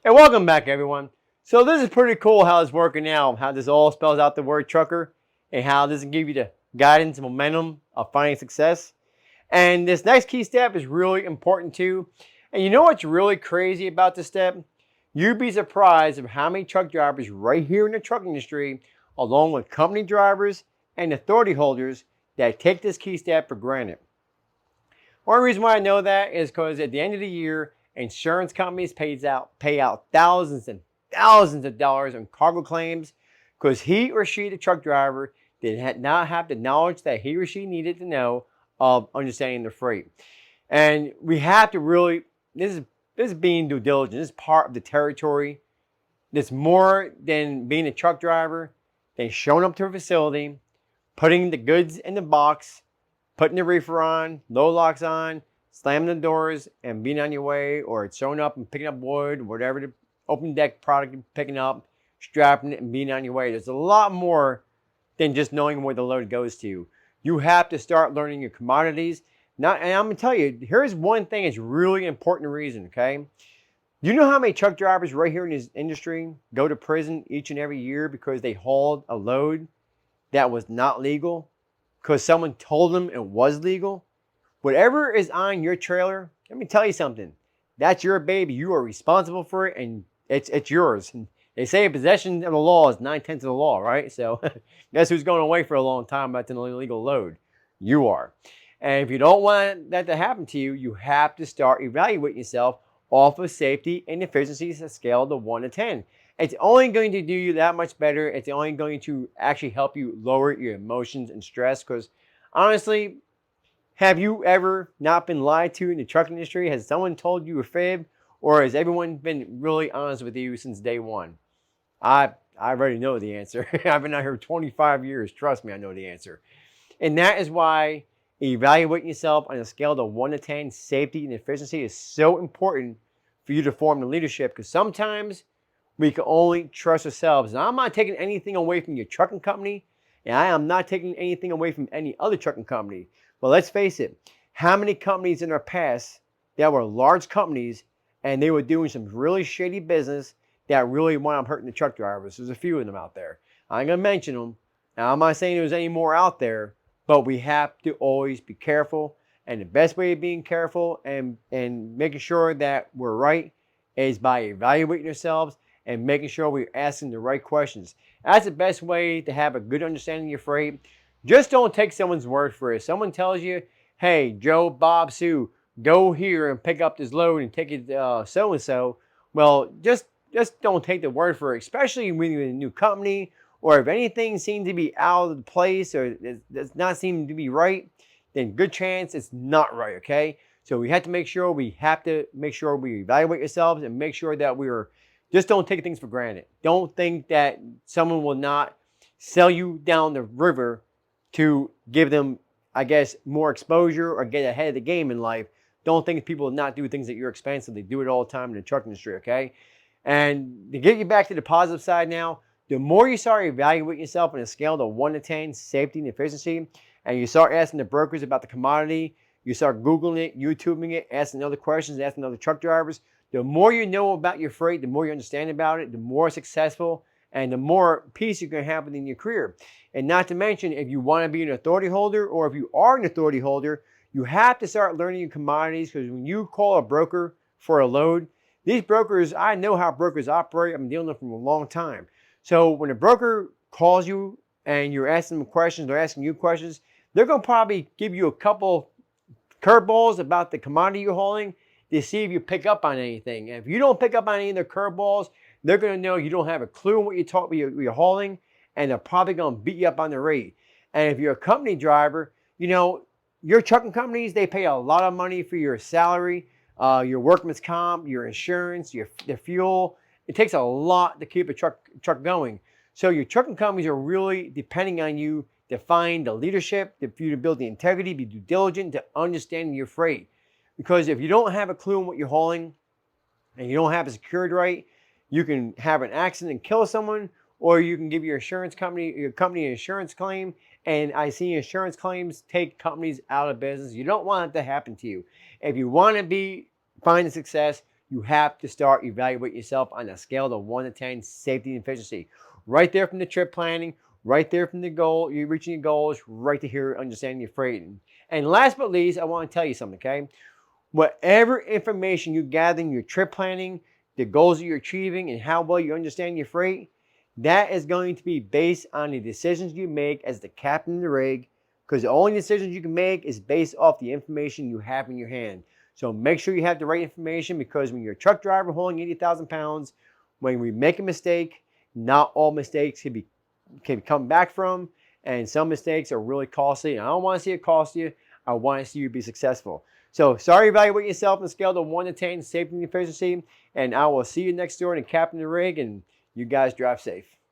And welcome back, everyone. So this is pretty cool how it's working now, how this all spells out the word trucker, and how this will give you the guidance and momentum of finding success. And this next key step is really important too. And you know what's really crazy about this step? You'd be surprised of how many truck drivers right here in the truck industry, along with company drivers and authority holders, that take this key step for granted. One reason why I know that is because at the end of the year, insurance companies pay out thousands and thousands of dollars on cargo claims because he or she, the truck driver, did not have the knowledge that he or she needed to know of understanding the freight. And we have to really, this is being due diligence. This is part of the territory. It's more than being a truck driver, than showing up to a facility, putting the goods in the box, putting the reefer on, load locks on, slamming the doors, and being on your way, or it's showing up and picking up wood, whatever the open deck product you're picking up, strapping it and being on your way. There's a lot more than just knowing where the load goes to. You have to start learning your commodities. Not, and I'm gonna tell you, here's one thing that's really important reason, okay? You know how many truck drivers right here in this industry go to prison each and every year because they hauled a load that was not legal? Because someone told them it was legal? Whatever is on your trailer, let me tell you something. That's your baby. You are responsible for it, and it's yours. And they say possession of the law is 9/10 of the law, right? So guess who's going away for a long time about an illegal load? You are. And if you don't want that to happen to you, you have to start evaluating yourself off of safety and efficiencies at scale of 1 to 10. It's only going to do you that much better. It's only going to actually help you lower your emotions and stress because honestly, have you ever not been lied to in the truck industry? Has someone told you a fib, or has everyone been really honest with you since day one? I already know the answer. I've been out here 25 years. Trust me, I know the answer. And that is why evaluating yourself on a scale of 1 to 10, safety and efficiency is so important for you to form the leadership because sometimes we can only trust ourselves. And I'm not taking anything away from your trucking company, and I am not taking anything away from any other trucking company. But let's face it, how many companies in our past that were large companies and they were doing some really shady business that really wound up hurting the truck drivers? There's a few of them out there. I ain't gonna mention them. Now, I'm not saying there's any more out there, but we have to always be careful. And the best way of being careful and making sure that we're right is by evaluating ourselves and making sure we're asking the right questions. That's the best way to have a good understanding of your freight. Just don't take someone's word for it. Someone tells you, hey, Joe, Bob, Sue, go here and pick up this load and take it so and so. Well, just don't take the word for it, especially when you're in a new company or if anything seems to be out of place or does not seem to be right, then good chance it's not right, okay? So we have to make sure we evaluate ourselves and make sure that just don't take things for granted. Don't think that someone will not sell you down the river to give them, I guess, more exposure or get ahead of the game in life. Don't think people will not do things at your expense. They do it all the time in the truck industry, okay? And to get you back to the positive side now, the more you start evaluating yourself on a scale of 1 to 10, safety and efficiency, and you start asking the brokers about the commodity, you start Googling it, YouTubing it, asking other questions, asking other truck drivers, the more you know about your freight, the more you understand about it, the more successful and the more peace you're going to have within your career. And not to mention, if you want to be an authority holder or if you are an authority holder, you have to start learning your commodities because when you call a broker for a load, these brokers, I know how brokers operate. I've been dealing with them for a long time. So when a broker calls you and you're asking them questions, they're asking you questions, they're going to probably give you a couple curveballs about the commodity you're hauling to see if you pick up on anything. And if you don't pick up on any of their curveballs, they're going to know you don't have a clue on what you're hauling, and they're probably going to beat you up on the rate. And if you're a company driver, you know, your trucking companies, they pay a lot of money for your salary, your workman's comp, your insurance, the fuel. It takes a lot to keep a truck going. So your trucking companies are really depending on you to find the leadership, for you to build the integrity, be due diligent, to understand your freight. Because if you don't have a clue on what you're hauling and you don't have it secured right, you can have an accident and kill someone, or you can give your company an insurance claim. And I see insurance claims take companies out of business. You don't want it to happen to you. If you want to be finding success, you have to start evaluating yourself on a scale of 1 to 10 safety and efficiency. Right there from the trip planning, right there from the goal, you're reaching your goals, right to here understanding your freight. And last but least, I want to tell you something, okay? Whatever information you gather in your trip planning, the goals that you're achieving, and how well you understand your freight, that is going to be based on the decisions you make as the captain of the rig, because the only decisions you can make is based off the information you have in your hand. So make sure you have the right information, because when you're a truck driver hauling 80,000 pounds, when we make a mistake, not all mistakes can come back from, and some mistakes are really costly. And I don't want to see it cost you. I want to see you be successful. So sorry, evaluate yourself on a scale of 1 to 10, safety and efficiency, and I will see you next door in the captain of the rig, and you guys drive safe.